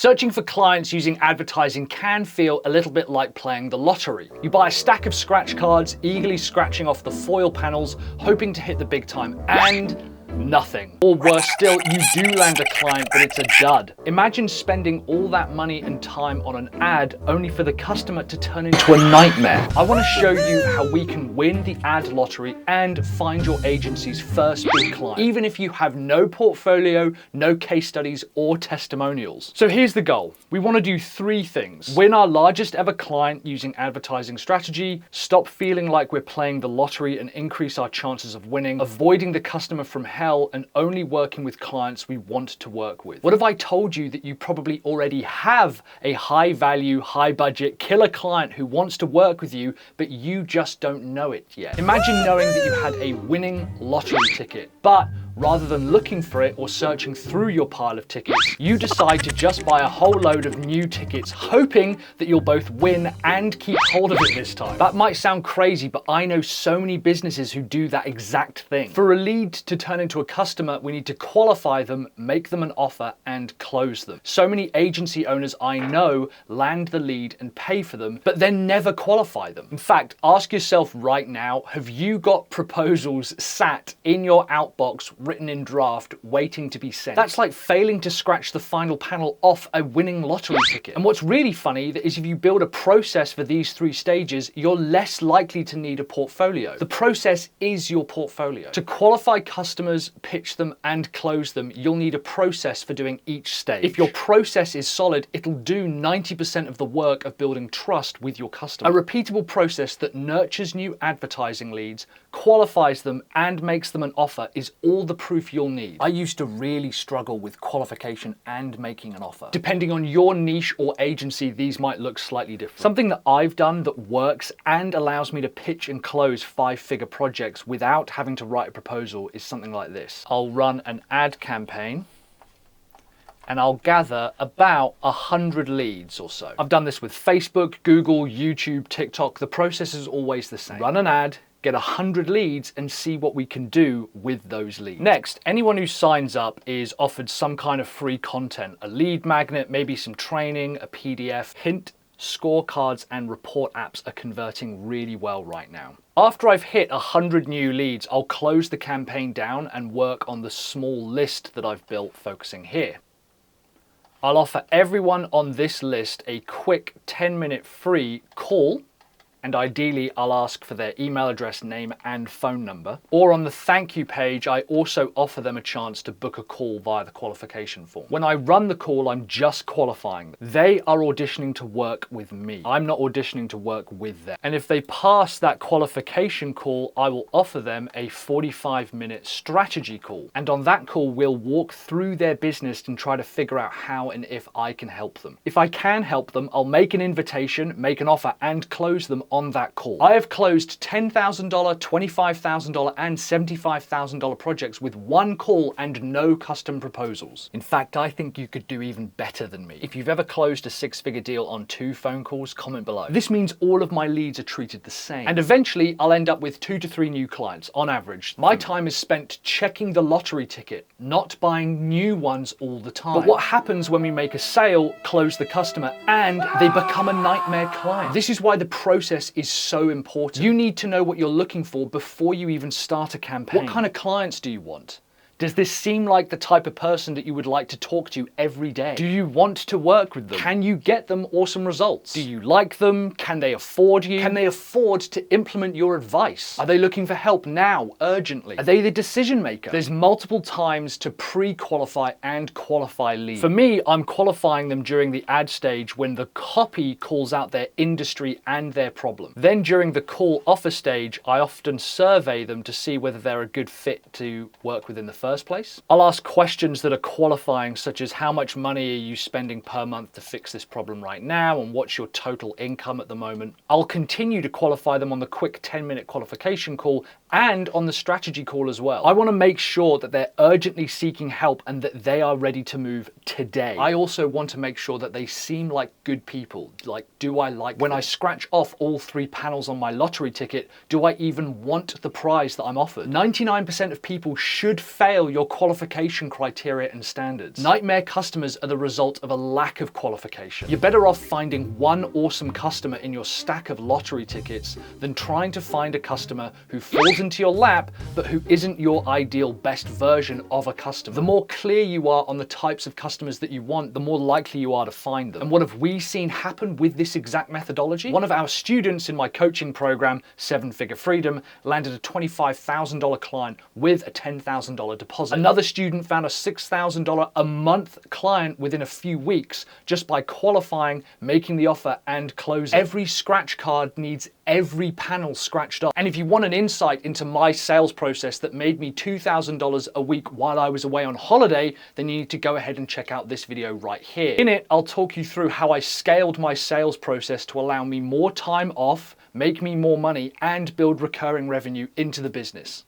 Searching for clients using advertising can feel a little bit like playing the lottery. You buy a stack of scratch cards, eagerly scratching off the foil panels, hoping to hit the big time, and nothing. Or worse still, you do land a client, but it's a dud. Imagine spending all that money and time on an ad only for the customer to turn into a nightmare. I want to show you how we can win the ad lottery and find your agency's first big client, even if you have no portfolio, no case studies, or testimonials. So here's the goal. We want to do 3 things. Win our largest ever client using advertising strategy, stop feeling like we're playing the lottery and increase our chances of winning, avoiding the customer from hell, and only working with clients we want to work with. What if I told you that you probably already have a high value, high budget killer client who wants to work with you, but you just don't know it yet? Imagine knowing that you had a winning lottery ticket, but rather than looking for it or searching through your pile of tickets, you decide to just buy a whole load of new tickets, hoping that you'll both win and keep hold of it this time. That might sound crazy, but I know so many businesses who do that exact thing. For a lead to turn into a customer, we need to qualify them, make them an offer, and close them. So many agency owners I know land the lead and pay for them, but then never qualify them. In fact, ask yourself right now, have you got proposals sat in your outbox written in draft waiting to be sent? That's like failing to scratch the final panel off a winning lottery ticket. And what's really funny is if you build a process for these 3 stages, you're less likely to need a portfolio. The process is your portfolio. To qualify customers, pitch them, and close them, you'll need a process for doing each stage. If your process is solid, it'll do 90% of the work of building trust with your customer. A repeatable process that nurtures new advertising leads, qualifies them, and makes them an offer is all the proof you'll need. I used to really struggle with qualification and making an offer. Depending on your niche or agency, these might look slightly different. Something that I've done that works and allows me to pitch and close 5-figure projects without having to write a proposal is something like this. I'll run an ad campaign and I'll gather about 100 leads or so. I've done this with Facebook, Google, YouTube, TikTok. The process is always the same. Run an ad, get 100 leads, and see what we can do with those leads. Next, anyone who signs up is offered some kind of free content, a lead magnet, maybe some training, a PDF. Hint, scorecards and report apps are converting really well right now. After I've hit 100 new leads, I'll close the campaign down and work on the small list that I've built focusing here. I'll offer everyone on this list a quick 10-minute free call, and ideally I'll ask for their email address, name, and phone number. Or on the thank you page, I also offer them a chance to book a call via the qualification form. When I run the call, I'm just qualifying them. They are auditioning to work with me. I'm not auditioning to work with them. And if they pass that qualification call, I will offer them a 45-minute strategy call. And on that call, we'll walk through their business and try to figure out how and if I can help them. If I can help them, I'll make an invitation, make an offer, and close them on that call. I have closed $10,000, $25,000, and $75,000 projects with one call and no custom proposals. In fact, I think you could do even better than me. If you've ever closed a 6-figure deal on 2 phone calls, comment below. This means all of my leads are treated the same. And eventually, I'll end up with 2 to 3 new clients on average. My time is spent checking the lottery ticket, not buying new ones all the time. But what happens when we make a sale, close the customer, and they become a nightmare client? This is why the process is so important. You need to know what you're looking for before you even start a campaign. What kind of clients do you want? Does this seem like the type of person that you would like to talk to every day? Do you want to work with them? Can you get them awesome results? Do you like them? Can they afford you? Can they afford to implement your advice? Are they looking for help now, urgently? Are they the decision maker? There's multiple times to pre-qualify and qualify leads. For me, I'm qualifying them during the ad stage when the copy calls out their industry and their problem. Then during the call offer stage, I often survey them to see whether they're a good fit to work with in the first place. I'll ask questions that are qualifying, such as how much money are you spending per month to fix this problem right now, and what's your total income at the moment. I'll continue to qualify them on the quick 10-minute qualification call and on the strategy call as well. I want to make sure that they're urgently seeking help and that they are ready to move today. I also want to make sure that they seem like good people. Like, do I like them? When I scratch off all 3 panels on my lottery ticket, do I even want the prize that I'm offered? 99% of people should fail scale your qualification criteria and standards. Nightmare customers are the result of a lack of qualification. You're better off finding one awesome customer in your stack of lottery tickets than trying to find a customer who falls into your lap but who isn't your ideal best version of a customer. The more clear you are on the types of customers that you want, the more likely you are to find them. And what have we seen happen with this exact methodology? One of our students in my coaching program, 7-Figure Freedom, landed a $25,000 client with a $10,000 deposit. Another student found a $6,000 a month client within a few weeks just by qualifying, making the offer, and closing. Every scratch card needs every panel scratched up. And if you want an insight into my sales process that made me $2,000 a week while I was away on holiday, then you need to go ahead and check out this video right here. In it, I'll talk you through how I scaled my sales process to allow me more time off, make me more money, and build recurring revenue into the business.